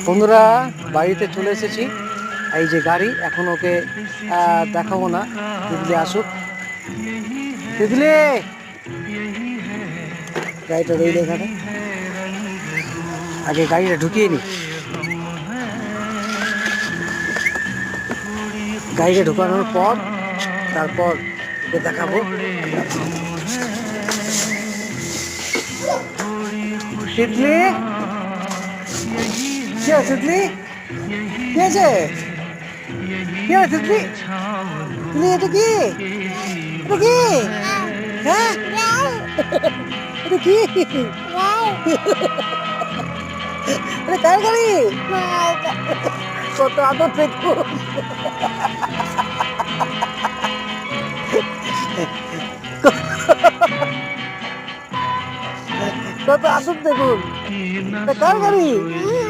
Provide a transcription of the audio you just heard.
বন্ধুরা, বাড়িতে চলে এসেছি। এই যে গাড়ি, এখন ওকে দেখাবো না, তিতলি আসুক। তিতলি, গাড়িটা রইল এখানে, আগে গাড়িটা ঢুকিয়ে নি। গাড়িটা ঢুকানোর পর তারপর ওকে দেখাবো। তিতলি, কি আছে তিতলি? কি আছে? কি আছে তিতলি? তিতলি, এটা কি? এটা কি? হ্যাঁ, এটা কি? এটা কার গাড়ি? কত আদর দেখুন, কত আদর দেখুন। এটা কার গাড়ি?